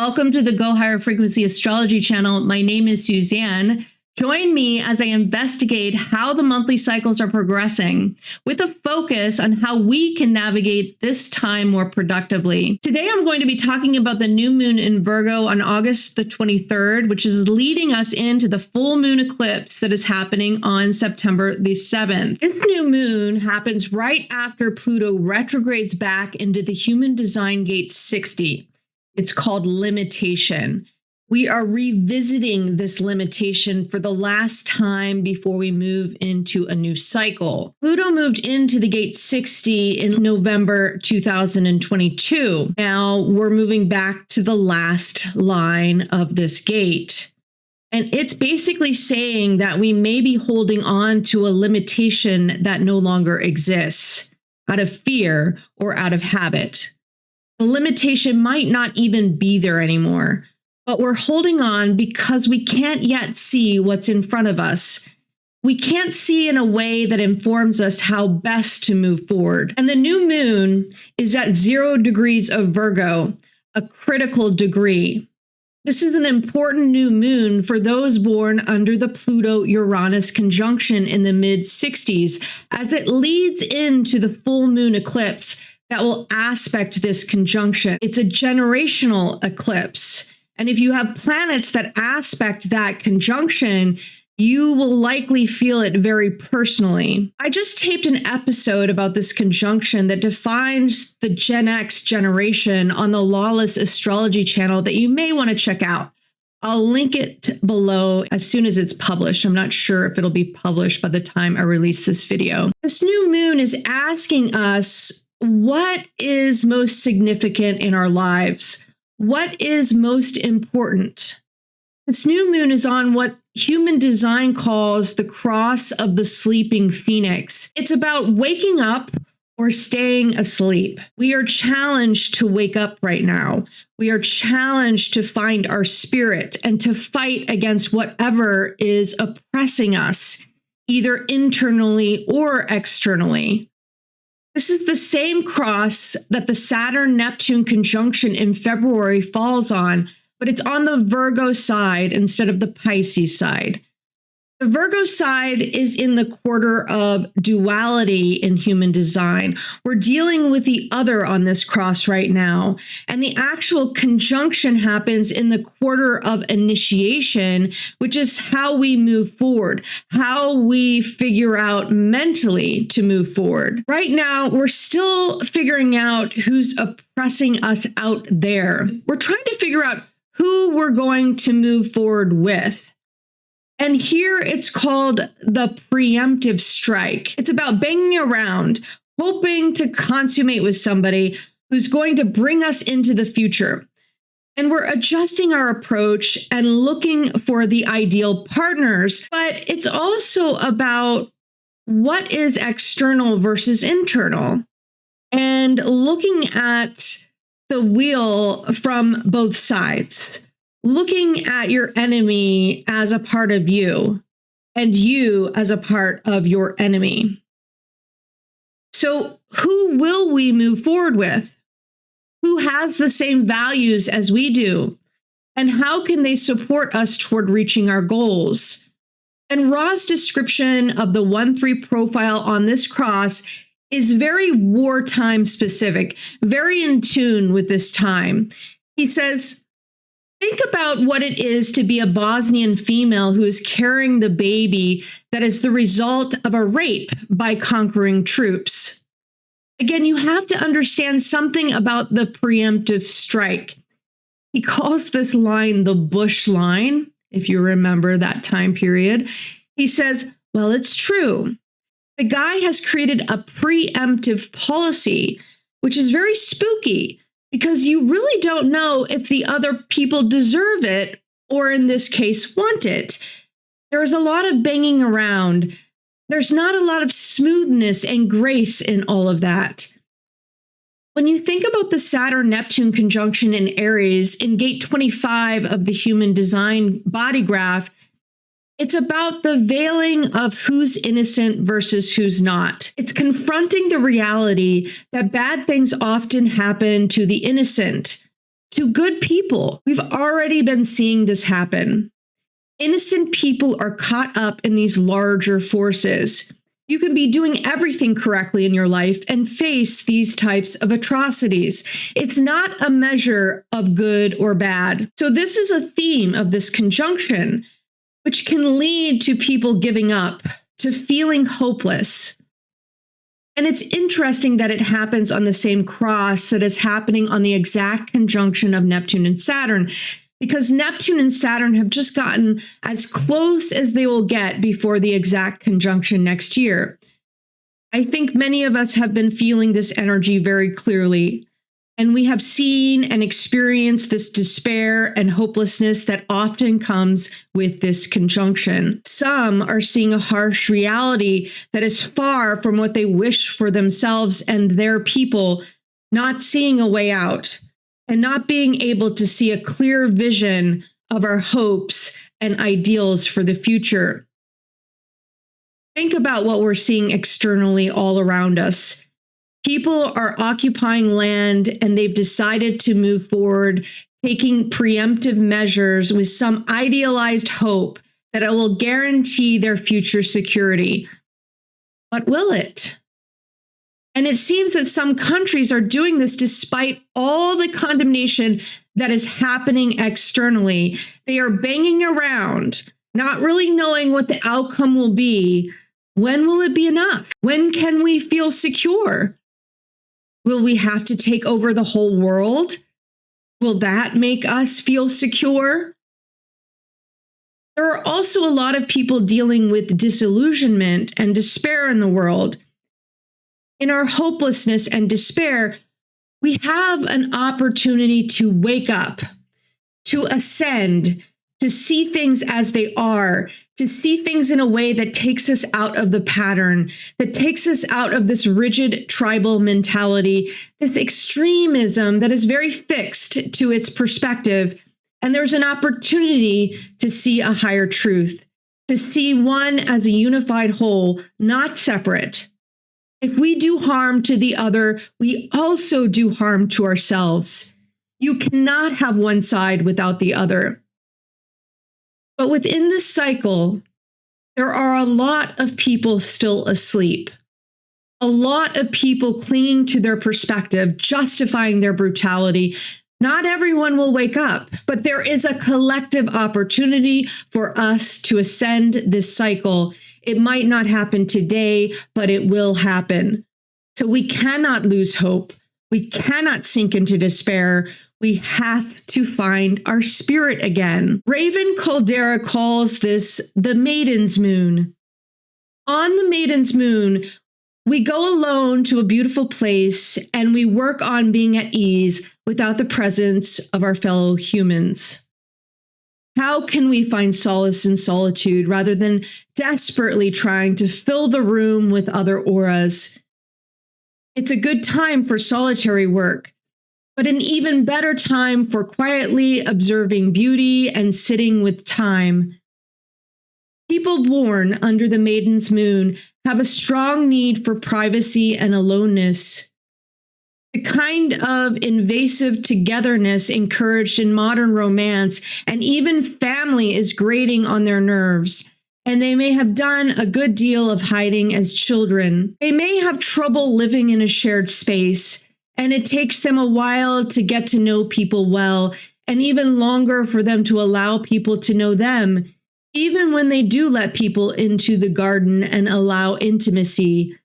Welcome to the Go Higher Frequency Astrology channel. My name is Suzanne. Join me as I investigate how the monthly cycles are progressing with a focus on how we can navigate this time more productively. Today, I'm going to be talking about the new moon in Virgo on August the 23rd, which is leading us into the full moon eclipse that is happening on September the 7th. This new moon happens right after Pluto retrogrades back into the human design gate 60. It's called limitation. We are revisiting this limitation for the last time before we move into a new cycle. Pluto moved into the gate 60 in November 2022. Now we're moving back to the last line of this gate. And it's basically saying that we may be holding on to a limitation that no longer exists out of fear or out of habit. The limitation might not even be there anymore. But we're holding on because we can't yet see what's in front of us. We can't see in a way that informs us how best to move forward. And the new moon is at 0 degrees of Virgo, a critical degree. This is an important new moon for those born under the Pluto-Uranus conjunction in the mid-60s, as it leads into the full moon eclipse that will aspect this conjunction. It's a generational eclipse. And if you have planets that aspect that conjunction, you will likely feel it very personally. I just taped an episode about this conjunction that defines the GenX generation on the Lawless Astrology channel that you may want to check out. I'll link it below as soon as it's published. I'm not sure if it'll be published by the time I release this video. This new moon is asking us what is most significant in our lives. What is most important? This new moon is on what human design calls the cross of the sleeping phoenix. It's about waking up or staying asleep. We are challenged to wake up right now. We are challenged to find our spirit and to fight against whatever is oppressing us, either internally or externally. This is the same cross that the Saturn-Neptune conjunction in February falls on, but it's on the Virgo side instead of the Pisces side. The Virgo side is in the quarter of duality in human design. We're dealing with the other on this cross right now, and the actual conjunction happens in the quarter of initiation, which is how we move forward, how we figure out mentally to move forward. Right now, we're still figuring out who's oppressing us out there. We're trying to figure out who we're going to move forward with. And here it's called the preemptive strike. It's about banging around, hoping to consummate with somebody who's going to bring us into the future. And we're adjusting our approach and looking for the ideal partners. But it's also about what is external versus internal, and looking at the wheel from both sides. Looking at your enemy as a part of you and you as a part of your enemy. So who will we move forward with? Who has the same values as we do? And how can they support us toward reaching our goals? And Ra's description of the 1-3 profile on this cross is very wartime specific, very in tune with this time. He says, think about what it is to be a Bosnian female who is carrying the baby that is the result of a rape by conquering troops. Again, you have to understand something about the preemptive strike. He calls this line the Bush line, if you remember that time period. He says, well, it's true. The guy has created a preemptive policy, which is very spooky, because you really don't know if the other people deserve it, or in this case, want it. There's a lot of banging around. There's not a lot of smoothness and grace in all of that. When you think about the Saturn-Neptune conjunction in Aries in gate 25 of the human design body graph, it's about the veiling of who's innocent versus who's not. It's confronting the reality that bad things often happen to the innocent, to good people. We've already been seeing this happen. Innocent people are caught up in these larger forces. You can be doing everything correctly in your life and face these types of atrocities. It's not a measure of good or bad. So this is a theme of this conjunction, which can lead to people giving up, to feeling hopeless. And it's interesting that it happens on the same cross that is happening on the exact conjunction of Neptune and Saturn, because Neptune and Saturn have just gotten as close as they will get before the exact conjunction next year. I think many of us have been feeling this energy very clearly, and we have seen and experienced this despair and hopelessness that often comes with this conjunction. Some are seeing a harsh reality that is far from what they wish for themselves and their people, not seeing a way out, and not being able to see a clear vision of our hopes and ideals for the future. Think about what we're seeing externally all around us. People are occupying land and they've decided to move forward, taking preemptive measures with some idealized hope that it will guarantee their future security. But will it? And it seems that some countries are doing this despite all the condemnation that is happening externally. They are banging around, not really knowing what the outcome will be. When will it be enough? When can we feel secure? Will we have to take over the whole world? Will that make us feel secure? There are also a lot of people dealing with disillusionment and despair in the world. In our hopelessness and despair, we have an opportunity to wake up, to ascend, to see things as they are, to see things in a way that takes us out of the pattern, that takes us out of this rigid tribal mentality, this extremism that is very fixed to its perspective. And there's an opportunity to see a higher truth, to see one as a unified whole, not separate. If we do harm to the other, we also do harm to ourselves. You cannot have one side without the other. But within this cycle, there are a lot of people still asleep. A lot of people clinging to their perspective, justifying their brutality. Not everyone will wake up, but there is a collective opportunity for us to ascend this cycle. It might not happen today, but it will happen. So we cannot lose hope. We cannot sink into despair. We have to find our spirit again. Raven Caldera calls this the Maidens Moon. On the Maidens Moon, we go alone to a beautiful place and we work on being at ease without the presence of our fellow humans. How can we find solace in solitude rather than desperately trying to fill the room with other auras? It's a good time for solitary work, but an even better time for quietly observing beauty and sitting with time. People born under the Maiden's Moon have a strong need for privacy and aloneness. The kind of invasive togetherness encouraged in modern romance and even family is grating on their nerves, and they may have done a good deal of hiding as children. They may have trouble living in a shared space, and it takes them a while to get to know people well, and even longer for them to allow people to know them, even when they do let people into the garden and allow intimacy.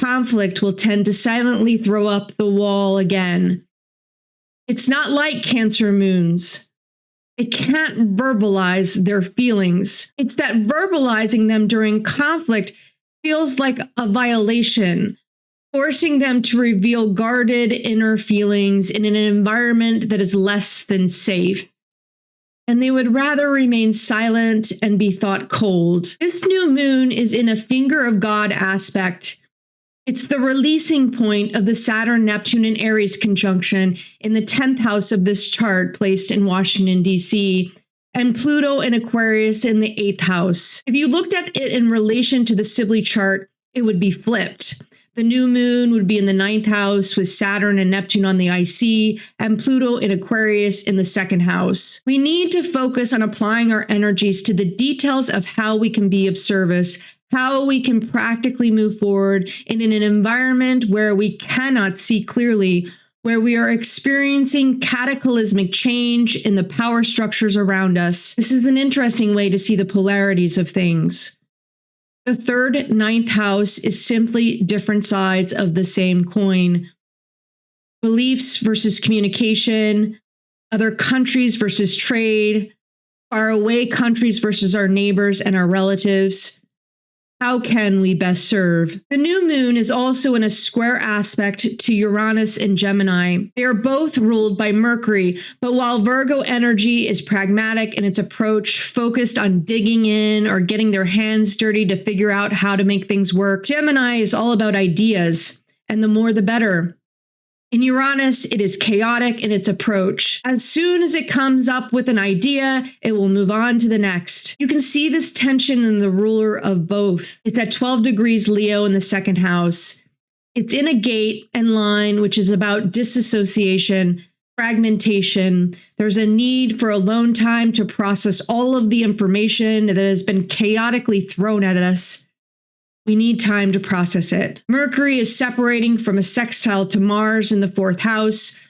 Conflict will tend to silently throw up the wall again. It's not like Cancer moons. They can't verbalize their feelings. It's that verbalizing them during conflict feels like a violation, forcing them to reveal guarded inner feelings in an environment that is less than safe. And they would rather remain silent and be thought cold. This new moon is in a finger of God aspect. It's the releasing point of the Saturn, Neptune, and Aries conjunction in the 10th house of this chart placed in Washington, D.C., and Pluto and Aquarius in the 8th house. If you looked at it in relation to the Sibley chart, it would be flipped. The new moon would be in the ninth house with Saturn and Neptune on the IC and Pluto in Aquarius in the second house. We need to focus on applying our energies to the details of how we can be of service, how we can practically move forward in an environment where we cannot see clearly, where we are experiencing cataclysmic change in the power structures around us. This is an interesting way to see the polarities of things. The third, ninth house is simply different sides of the same coin. Beliefs versus communication, other countries versus trade, faraway countries versus our neighbors and our relatives. How can we best serve? The new moon is also in a square aspect to Uranus and Gemini. They are both ruled by Mercury, but while Virgo energy is pragmatic in its approach, focused on digging in or getting their hands dirty to figure out how to make things work, Gemini is all about ideas, and the more the better. In Uranus, it is chaotic in its approach. As soon as it comes up with an idea, it will move on to the next. You can see this tension in the ruler of both. It's at 12 degrees Leo in the second house. It's in a gate and line, which is about disassociation, fragmentation. There's a need for alone time to process all of the information that has been chaotically thrown at us. We need time to process it. Mercury is separating from a sextile to Mars in the fourth house.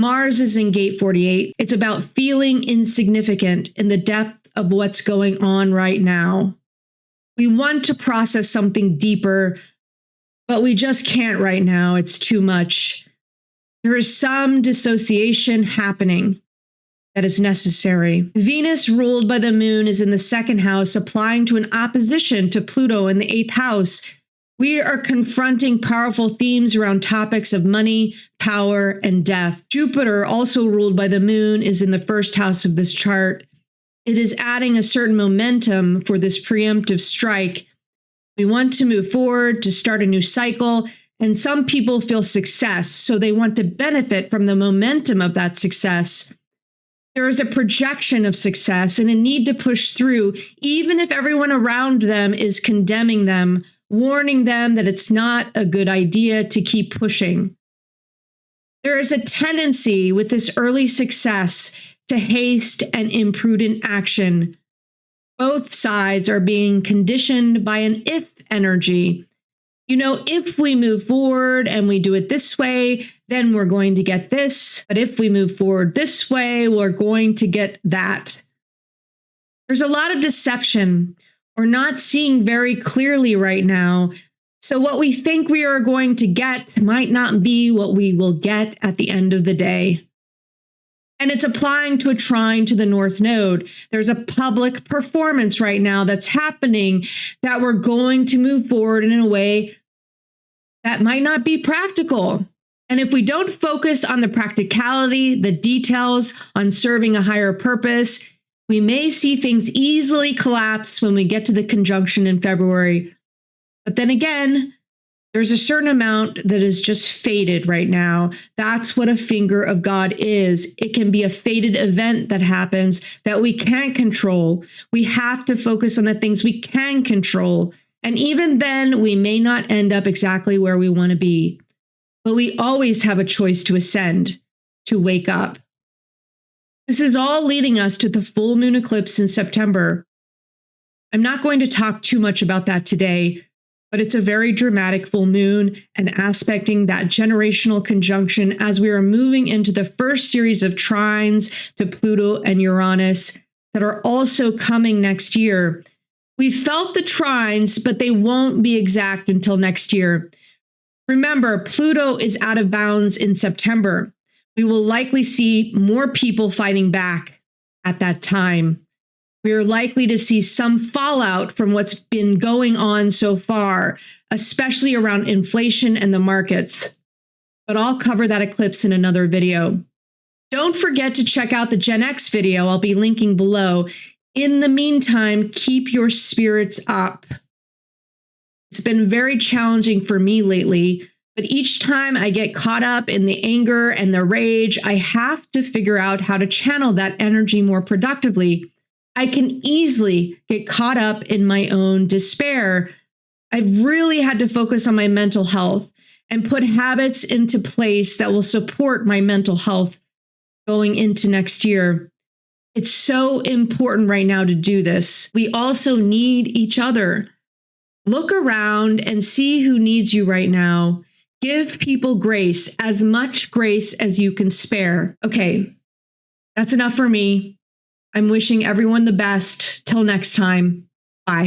Mars is in gate 48. It's about feeling insignificant in the depth of what's going on right now. We want to process something deeper, but we just can't right now. It's too much. There is some dissociation happening that is necessary. Venus, ruled by the moon, is in the second house, applying to an opposition to Pluto in the eighth house. We are confronting powerful themes around topics of money, power, and death. Jupiter, also ruled by the moon, is in the first house of this chart. It is adding a certain momentum for this preemptive strike. We want to move forward, to start a new cycle, and some people feel success, so they want to benefit from the momentum of that success. There is a projection of success and a need to push through, even if everyone around them is condemning them, warning them that it's not a good idea to keep pushing. There is a tendency with this early success to haste and imprudent action. Both sides are being conditioned by an if energy. You know, if we move forward and we do it this way, then we're going to get this. But if we move forward this way, we're going to get that. There's a lot of deception. We're not seeing very clearly right now. So what we think we are going to get might not be what we will get at the end of the day. And it's applying to a trine to the North Node. There's a public performance right now that's happening that we're going to move forward in a way that might not be practical. And if we don't focus on the practicality, the details, on serving a higher purpose, we may see things easily collapse when we get to the conjunction in February. But then again, there's a certain amount that is just fated right now. That's what a finger of God is. It can be a fated event that happens that we can't control. We have to focus on the things we can control. And even then, we may not end up exactly where we want to be. But we always have a choice to ascend, to wake up. This is all leading us to the full moon eclipse in September. I'm not going to talk too much about that today, but it's a very dramatic full moon and aspecting that generational conjunction as we are moving into the first series of trines to Pluto and Uranus that are also coming next year. We felt the trines, but they won't be exact until next year. Remember, Pluto is out of bounds in September. We will likely see more people fighting back at that time. We are likely to see some fallout from what's been going on so far, especially around inflation and the markets. But I'll cover that eclipse in another video. Don't forget to check out the GenX video I'll be linking below. In the meantime, keep your spirits up. It's been very challenging for me lately, but each time I get caught up in the anger and the rage, I have to figure out how to channel that energy more productively. I can easily get caught up in my own despair, I've really had to focus on my mental health and put habits into place that will support my mental health going into next year. It's so important right now to do this. We also need each other. Look around and see who needs you right now. Give people grace, as much grace as you can spare. Okay, that's enough for me. I'm wishing everyone the best. Till next time. Bye.